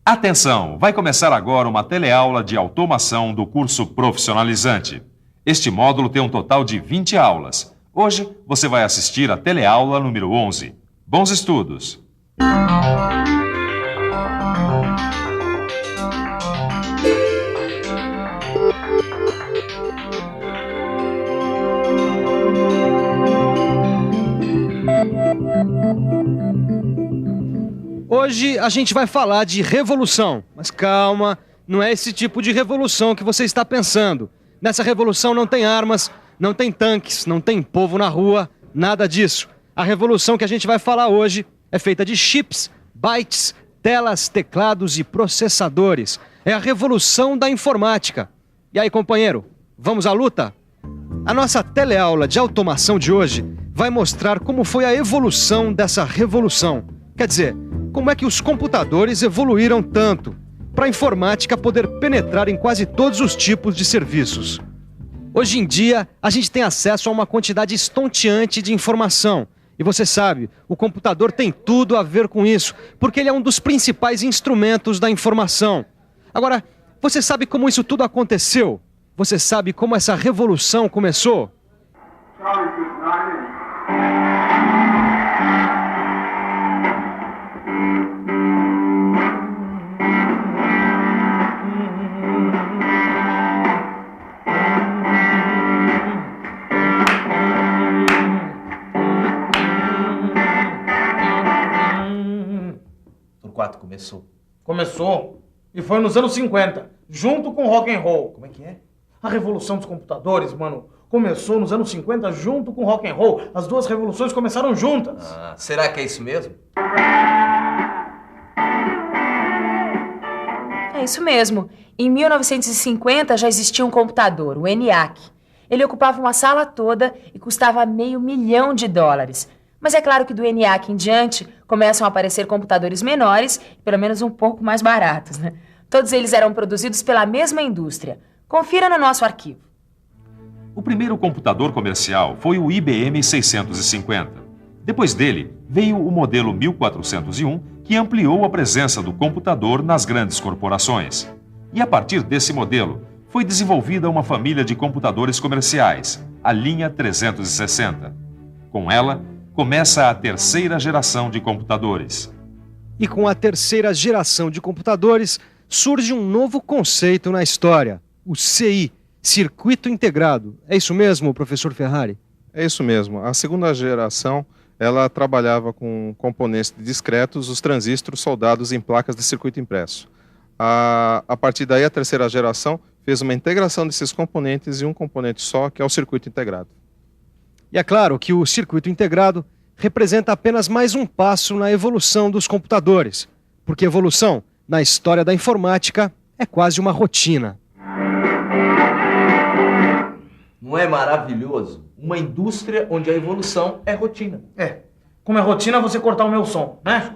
Atenção! Vai começar agora uma teleaula de automação do curso profissionalizante. Este módulo tem um total de 20 aulas. Hoje você vai assistir a teleaula número 11. Bons estudos! Hoje a gente vai falar de revolução, mas calma, não é esse tipo de revolução que você está pensando. Nessa revolução não tem armas, não tem tanques, não tem povo na rua, nada disso. A revolução que a gente vai falar hoje é feita de chips, bytes, telas, teclados e processadores. É a revolução da informática. E aí, companheiro, vamos à luta? A nossa teleaula de automação de hoje vai mostrar como foi a evolução dessa revolução. Quer dizer, como é que os computadores evoluíram tanto para a informática poder penetrar em quase todos os tipos de serviços. Hoje em dia, a gente tem acesso a uma quantidade estonteante de informação. E você sabe, o computador tem tudo a ver com isso, porque ele é um dos principais instrumentos da informação. Agora, você sabe como isso tudo aconteceu? Você sabe como essa revolução começou? Começou. E foi nos anos 50, junto com o rock and roll. Como é que é? A revolução dos computadores, mano, começou nos anos 50 junto com o rock and roll. As duas revoluções começaram juntas. Será que é isso mesmo? É isso mesmo. Em 1950 já existia um computador, o ENIAC. Ele ocupava uma sala toda e custava $500 mil. Mas é claro que do ENIAC em diante começam a aparecer computadores menores e pelo menos um pouco mais baratos, né? Todos eles eram produzidos pela mesma indústria. Confira no nosso arquivo. O primeiro computador comercial foi o IBM 650. Depois dele, veio o modelo 1401, que ampliou a presença do computador nas grandes corporações. E a partir desse modelo, foi desenvolvida uma família de computadores comerciais, a linha 360. Com ela, começa a terceira geração de computadores. E com a terceira geração de computadores, surge um novo conceito na história, o CI, Circuito Integrado. É isso mesmo, professor Ferrari? É isso mesmo. A segunda geração, ela trabalhava com componentes discretos, os transistores soldados em placas de circuito impresso. A partir daí, a terceira geração fez uma integração desses componentes em um componente só, que é o circuito integrado. E é claro que o circuito integrado representa apenas mais um passo na evolução dos computadores, porque evolução, na história da informática, é quase uma rotina. Não é maravilhoso? Uma indústria onde a evolução é rotina. Como é rotina você cortar o meu som, né?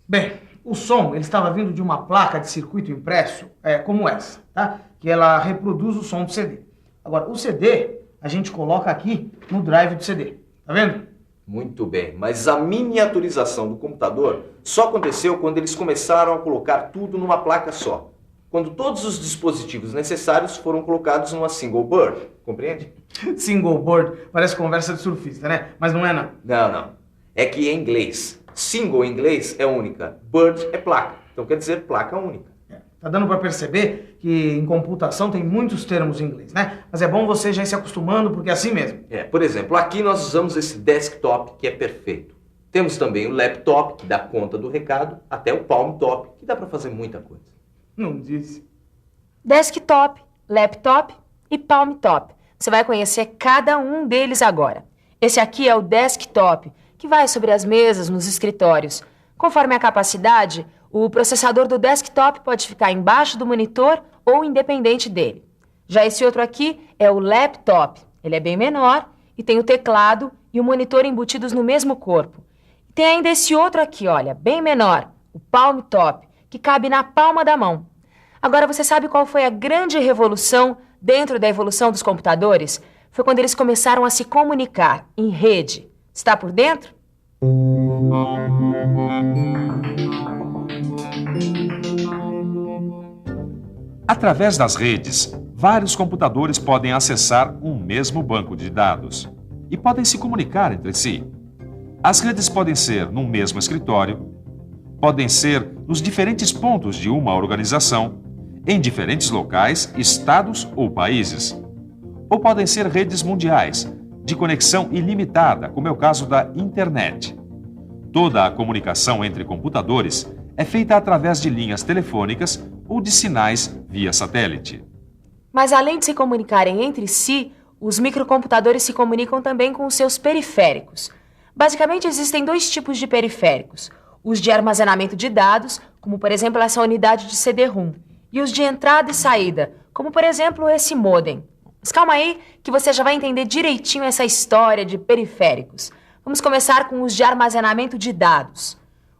Bem, o som, ele estava vindo de uma placa de circuito impresso, como essa, tá? Que ela reproduz o som do CD. Agora, o CD, a gente coloca aqui no drive do CD, tá vendo? Muito bem, mas a miniaturização do computador só aconteceu quando eles começaram a colocar tudo numa placa só. Quando todos os dispositivos necessários foram colocados numa single board, compreende? Single board, parece conversa de surfista, né? Mas não é não. Não. É que em inglês, single em inglês é única, board é placa. Então quer dizer placa única. Tá dando para perceber que em computação tem muitos termos em inglês, né? Mas é bom você já ir se acostumando, porque é assim mesmo. Por exemplo, aqui nós usamos esse desktop, que é perfeito. Temos também o laptop, que dá conta do recado, até o palm top, que dá para fazer muita coisa. Não disse. Desktop, laptop e palm top. Você vai conhecer cada um deles agora. Esse aqui é o desktop, que vai sobre as mesas nos escritórios. Conforme a capacidade, o processador do desktop pode ficar embaixo do monitor ou independente dele. Já esse outro aqui é o laptop. Ele é bem menor e tem o teclado e o monitor embutidos no mesmo corpo. Tem ainda esse outro aqui, olha, bem menor, o palm top, que cabe na palma da mão. Agora, você sabe qual foi a grande revolução dentro da evolução dos computadores? Foi quando eles começaram a se comunicar em rede. Está por dentro? Através das redes, vários computadores podem acessar um mesmo banco de dados e podem se comunicar entre si. As redes podem ser num mesmo escritório, podem ser nos diferentes pontos de uma organização, em diferentes locais, estados ou países. Ou podem ser redes mundiais, de conexão ilimitada, como é o caso da internet. Toda a comunicação entre computadores é feita através de linhas telefônicas ou de sinais via satélite. Mas além de se comunicarem entre si, os microcomputadores se comunicam também com os seus periféricos. Basicamente, existem dois tipos de periféricos: os de armazenamento de dados, como por exemplo essa unidade de CD-ROM, e os de entrada e saída, como por exemplo esse modem. Mas calma aí que você já vai entender direitinho essa história de periféricos. Vamos começar com os de armazenamento de dados.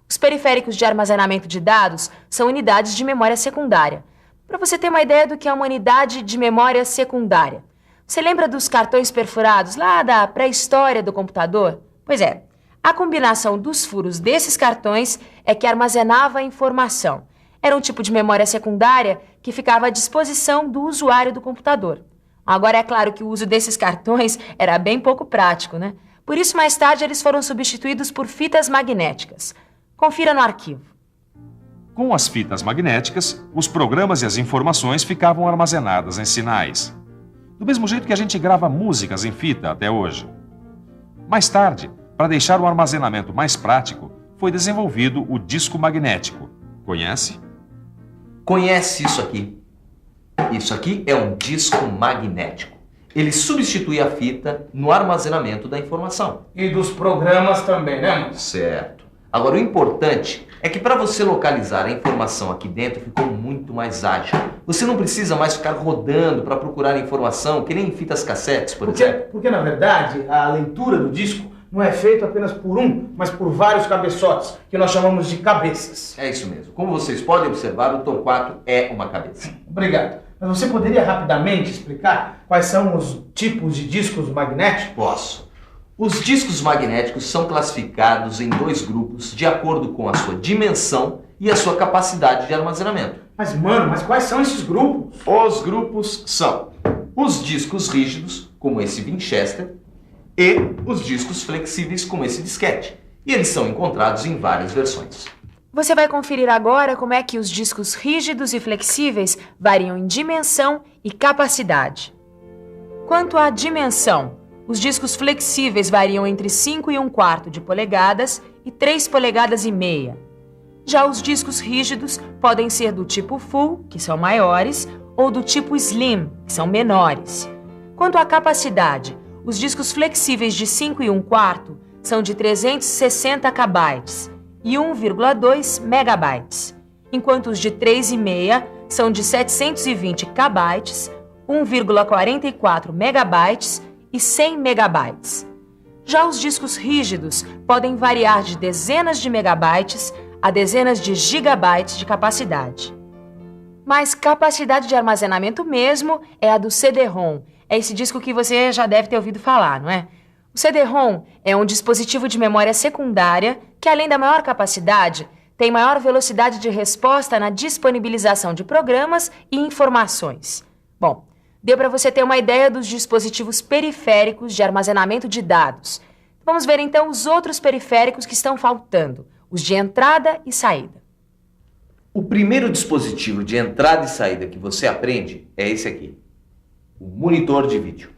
Os periféricos de armazenamento de dados são unidades de memória secundária. Para você ter uma ideia do que é uma unidade de memória secundária, você lembra dos cartões perfurados lá da pré-história do computador? Pois é, a combinação dos furos desses cartões é que armazenava a informação. Era um tipo de memória secundária que ficava à disposição do usuário do computador. Agora, é claro que o uso desses cartões era bem pouco prático, né? Por isso, mais tarde, eles foram substituídos por fitas magnéticas. Confira no arquivo. Com as fitas magnéticas, os programas e as informações ficavam armazenadas em sinais. Do mesmo jeito que a gente grava músicas em fita até hoje. Mais tarde, para deixar o armazenamento mais prático, foi desenvolvido o disco magnético. Conhece? Conhece isso aqui? Isso aqui é um disco magnético. Ele substitui a fita no armazenamento da informação. E dos programas também, né, mano? Certo. Agora, o importante é que para você localizar a informação aqui dentro ficou muito mais ágil. Você não precisa mais ficar rodando para procurar a informação, que nem em fitas cassetes, por exemplo. Porque, na verdade, a leitura do disco não é feita apenas por um, mas por vários cabeçotes, que nós chamamos de cabeças. É isso mesmo. Como vocês podem observar, o Torquato é uma cabeça. Obrigado. Mas você poderia rapidamente explicar quais são os tipos de discos magnéticos? Posso. Os discos magnéticos são classificados em dois grupos de acordo com a sua dimensão e a sua capacidade de armazenamento. Mas, mano, quais são esses grupos? Os grupos são os discos rígidos, como esse Winchester, e os discos flexíveis, como esse disquete. E eles são encontrados em várias versões. Você vai conferir agora como é que os discos rígidos e flexíveis variam em dimensão e capacidade. Quanto à dimensão, os discos flexíveis variam entre 5 1/4 de polegadas e 3 polegadas e meia. Já os discos rígidos podem ser do tipo full, que são maiores, ou do tipo slim, que são menores. Quanto à capacidade, os discos flexíveis de 5 1/4 são de 360 KB e 1,2 megabytes, enquanto os de 3,5 são de 720 KB, 1,44 megabytes e 100 megabytes. Já os discos rígidos podem variar de dezenas de megabytes a dezenas de gigabytes de capacidade. Mas capacidade de armazenamento mesmo é a do CD-ROM. É esse disco que você já deve ter ouvido falar, não é? O CD-ROM é um dispositivo de memória secundária que, além da maior capacidade, tem maior velocidade de resposta na disponibilização de programas e informações. Bom, deu para você ter uma ideia dos dispositivos periféricos de armazenamento de dados. Vamos ver então os outros periféricos que estão faltando, os de entrada e saída. O primeiro dispositivo de entrada e saída que você aprende é esse aqui, o monitor de vídeo.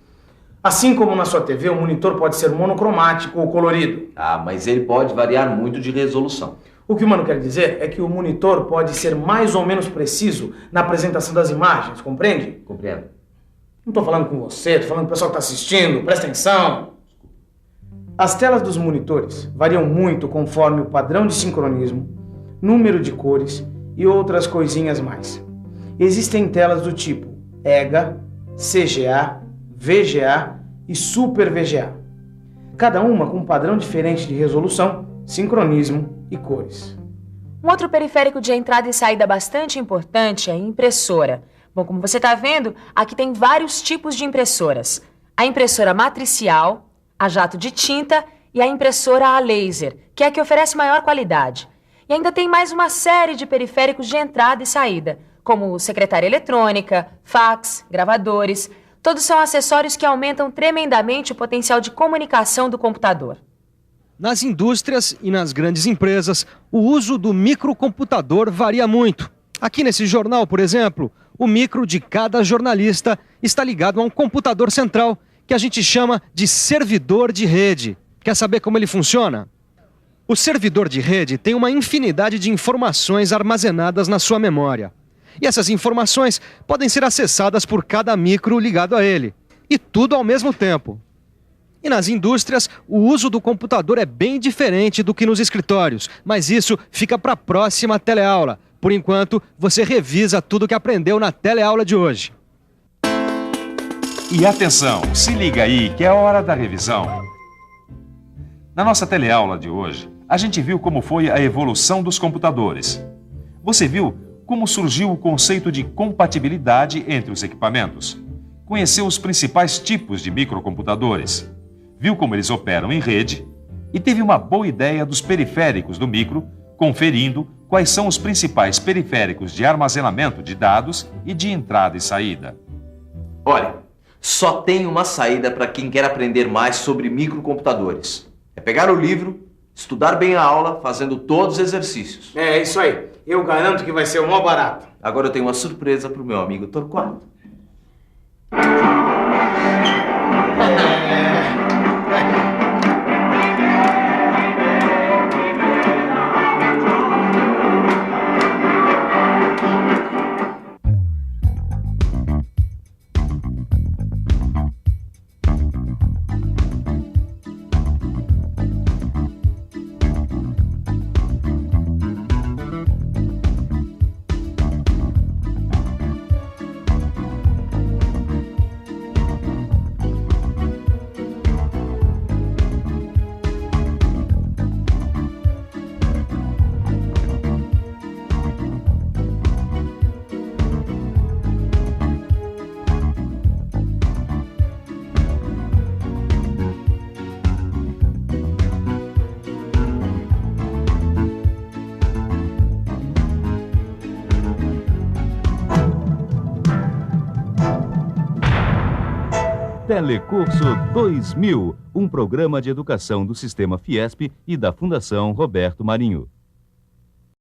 Assim como na sua TV, o monitor pode ser monocromático ou colorido. Ah, mas ele pode variar muito de resolução. O que o mano quer dizer é que o monitor pode ser mais ou menos preciso na apresentação das imagens, compreende? Compreendo. Não estou falando com você, estou falando com o pessoal que está assistindo, presta atenção. As telas dos monitores variam muito conforme o padrão de sincronismo, número de cores e outras coisinhas mais. Existem telas do tipo EGA, CGA, VGA e Super VGA. Cada uma com um padrão diferente de resolução, sincronismo e cores. Um outro periférico de entrada e saída bastante importante é a impressora. Bom, como você está vendo, aqui tem vários tipos de impressoras. A impressora matricial, a jato de tinta e a impressora a laser, que é a que oferece maior qualidade. E ainda tem mais uma série de periféricos de entrada e saída, como secretária eletrônica, fax, gravadores. Todos são acessórios que aumentam tremendamente o potencial de comunicação do computador. Nas indústrias e nas grandes empresas, o uso do microcomputador varia muito. Aqui nesse jornal, por exemplo, o micro de cada jornalista está ligado a um computador central, que a gente chama de servidor de rede. Quer saber como ele funciona? O servidor de rede tem uma infinidade de informações armazenadas na sua memória. E essas informações podem ser acessadas por cada micro ligado a ele. E tudo ao mesmo tempo. E nas indústrias, o uso do computador é bem diferente do que nos escritórios. Mas isso fica para a próxima teleaula. Por enquanto, você revisa tudo que aprendeu na teleaula de hoje. E atenção, se liga aí que é hora da revisão. Na nossa teleaula de hoje, a gente viu como foi a evolução dos computadores. Você viu como surgiu o conceito de compatibilidade entre os equipamentos. Conheceu os principais tipos de microcomputadores. Viu como eles operam em rede e teve uma boa ideia dos periféricos do micro, conferindo quais são os principais periféricos de armazenamento de dados e de entrada e saída. Olha, só tem uma saída para quem quer aprender mais sobre microcomputadores. É pegar o livro, estudar bem a aula, fazendo todos os exercícios. É isso aí. Eu garanto que vai ser o maior barato. Agora eu tenho uma surpresa para o meu amigo Torquato. Telecurso 2000, um programa de educação do Sistema Fiesp e da Fundação Roberto Marinho.